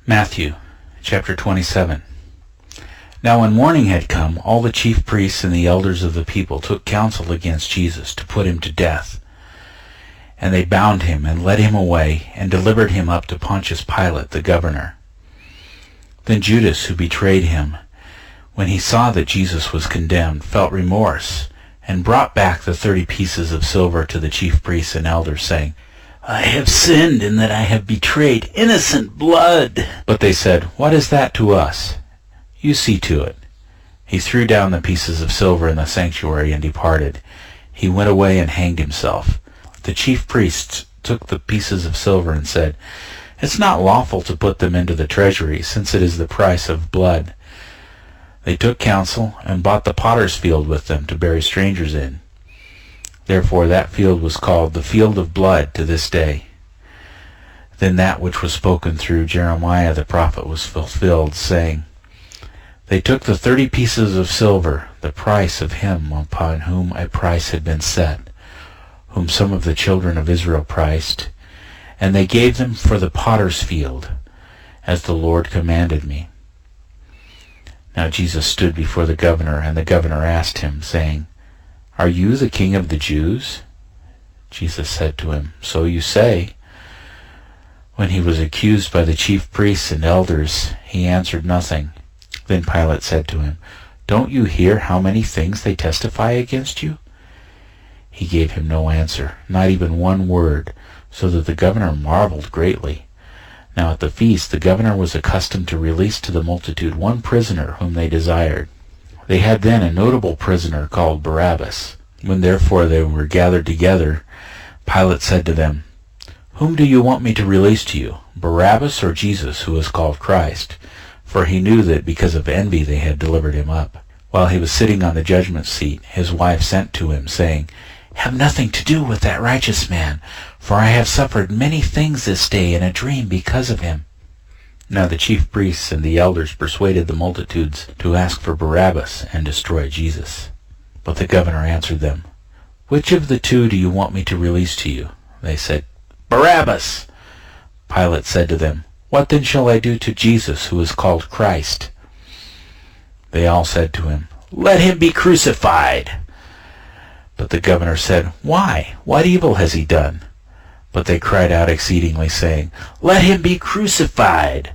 Matthew chapter 27. Now when morning had come, all the chief priests and the elders of the people took counsel against Jesus to put him to death. And they bound him and led him away and delivered him up to Pontius Pilate the governor. Then Judas, who betrayed him, when he saw that Jesus was condemned, felt remorse, and brought back the 30 pieces of silver to the chief priests and elders, saying, "I have sinned in that I have betrayed innocent blood." But they said, "What is that to us? You see to it." He threw down the pieces of silver in the sanctuary and departed. He went away and hanged himself. The chief priests took the pieces of silver and said, "It's not lawful to put them into the treasury, since it is the price of blood." They took counsel and bought the potter's field with them to bury strangers in. Therefore that field was called the Field of Blood to this day. Then that which was spoken through Jeremiah the prophet was fulfilled, saying, "They took the 30 pieces of silver, the price of him upon whom a price had been set, whom some of the children of Israel priced, and they gave them for the potter's field, as the Lord commanded me." Now Jesus stood before the governor, and the governor asked him, saying, "Are you the king of the Jews?" Jesus said to him, "So you say." When he was accused by the chief priests and elders, he answered nothing. Then Pilate said to him, "Don't you hear how many things they testify against you?" He gave him no answer, not even one word, so that the governor marveled greatly. Now at the feast the governor was accustomed to release to the multitude one prisoner whom they desired. They had then a notable prisoner called Barabbas. When therefore they were gathered together, Pilate said to them, "Whom do you want me to release to you, Barabbas or Jesus, who is called Christ?" For he knew that because of envy they had delivered him up. While he was sitting on the judgment seat, his wife sent to him, saying, "Have nothing to do with that righteous man, for I have suffered many things this day in a dream because of him." Now the chief priests and the elders persuaded the multitudes to ask for Barabbas and destroy Jesus. But the governor answered them, "Which of the two do you want me to release to you?" They said, "Barabbas." Pilate said to them, "What then shall I do to Jesus, who is called Christ?" They all said to him, "Let him be crucified." But the governor said, "Why? What evil has he done?" But they cried out exceedingly, saying, "Let him be crucified."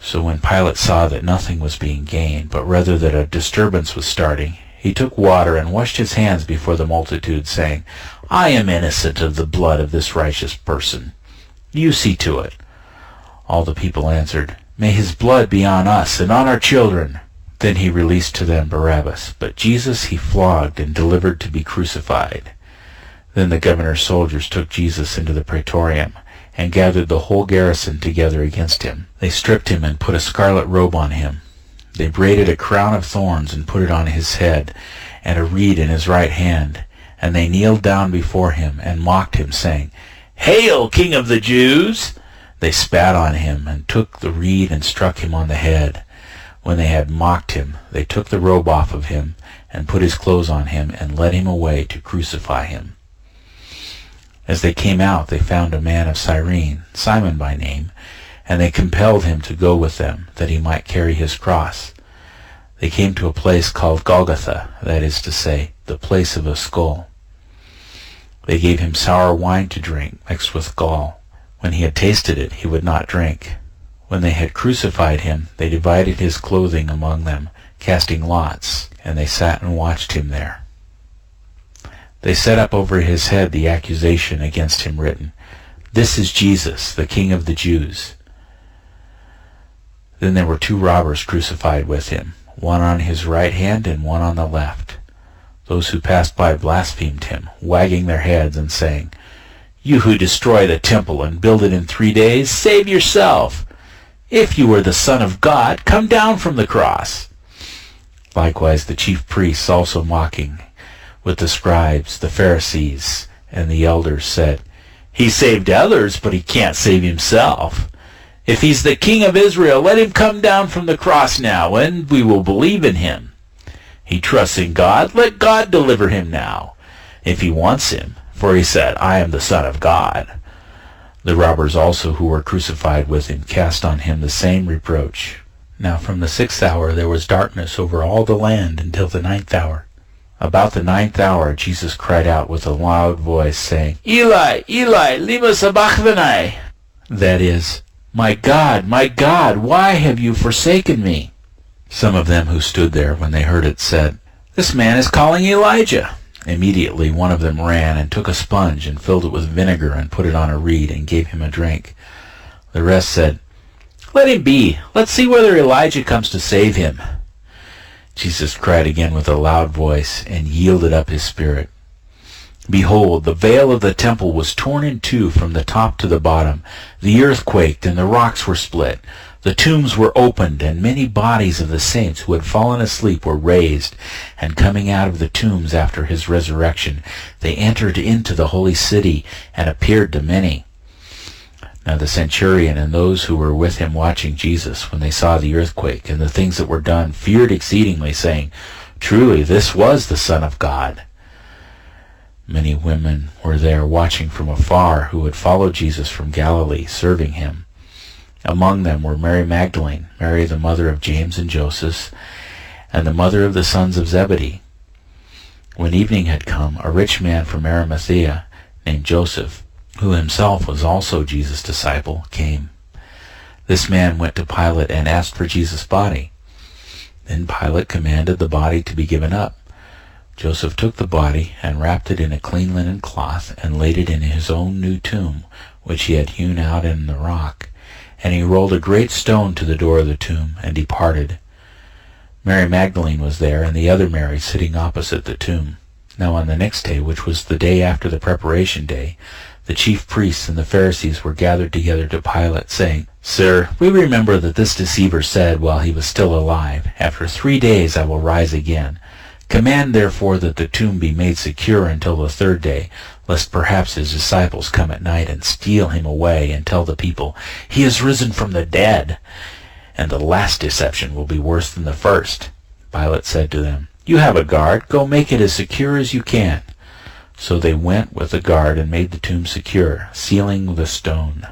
So when Pilate saw that nothing was being gained, but rather that a disturbance was starting, he took water and washed his hands before the multitude, saying, "I am innocent of the blood of this righteous person. You see to it." All the people answered, "May his blood be on us and on our children." Then he released to them Barabbas, but Jesus he flogged and delivered to be crucified. Then the governor's soldiers took Jesus into the praetorium, and gathered the whole garrison together against him. They stripped him and put a scarlet robe on him. They braided a crown of thorns and put it on his head, and a reed in his right hand. And they kneeled down before him and mocked him, saying, "Hail, King of the Jews!" They spat on him and took the reed and struck him on the head. When they had mocked him, they took the robe off of him and put his clothes on him and led him away to crucify him. As they came out, they found a man of Cyrene, Simon by name, and they compelled him to go with them, that he might carry his cross. They came to a place called Golgotha, that is to say, the place of a skull. They gave him sour wine to drink, mixed with gall. When he had tasted it, he would not drink. When they had crucified him, they divided his clothing among them, casting lots, and they sat and watched him there. They set up over his head the accusation against him written, "This is Jesus, the King of the Jews." Then there were 2 robbers crucified with him, one on his right hand and one on the left. Those who passed by blasphemed him, wagging their heads and saying, "You who destroy the temple and build it in 3 days, save yourself. If you are the Son of God, come down from the cross." Likewise the chief priests, also mocking, with the scribes, the Pharisees, and the elders, said, "He saved others, but he can't save himself. If he's the King of Israel, let him come down from the cross now, and we will believe in him. He trusts in God, let God deliver him now, if he wants him, for he said, 'I am the Son of God.'" The robbers also who were crucified with him cast on him the same reproach. Now from the 6th hour there was darkness over all the land until the 9th hour. About the 9th hour Jesus cried out with a loud voice, saying, Eli, Eli, lema sabachthani? That is, my God, why have you forsaken me? Some of them who stood there when they heard it said, This man is calling Elijah. Immediately one of them ran and took a sponge and filled it with vinegar and put it on a reed and gave him a drink. The rest said, Let him be. Let's see whether Elijah comes to save him. Jesus cried again with a loud voice and yielded up his spirit. Behold, the veil of the temple was torn in two from the top to the bottom. The earth quaked and the rocks were split. The tombs were opened, and many bodies of the saints who had fallen asleep were raised. And coming out of the tombs after his resurrection, they entered into the holy city and appeared to many. Now the centurion and those who were with him watching Jesus, when they saw the earthquake and the things that were done, feared exceedingly, saying, Truly this was the Son of God. Many women were there watching from afar who had followed Jesus from Galilee, serving him. Among them were Mary Magdalene, Mary the mother of James and Joseph, and the mother of the sons of Zebedee. When evening had come, a rich man from Arimathea, named Joseph, who himself was also Jesus' disciple, came. This man went to Pilate and asked for Jesus' body. Then Pilate commanded the body to be given up. Joseph took the body and wrapped it in a clean linen cloth and laid it in his own new tomb, which he had hewn out in the rock. And he rolled a great stone to the door of the tomb and departed. Mary Magdalene was there, and the other Mary sitting opposite the tomb. Now on the next day, which was the day after the preparation day, the chief priests and the Pharisees were gathered together to Pilate, saying, Sir, we remember that this deceiver said while he was still alive, After 3 days I will rise again. Command therefore that the tomb be made secure until the 3rd day, lest perhaps his disciples come at night and steal him away and tell the people, He is risen from the dead. And the last deception will be worse than the first. Pilate said to them, You have a guard. Go make it as secure as you can. So they went with the guard and made the tomb secure, sealing with a stone.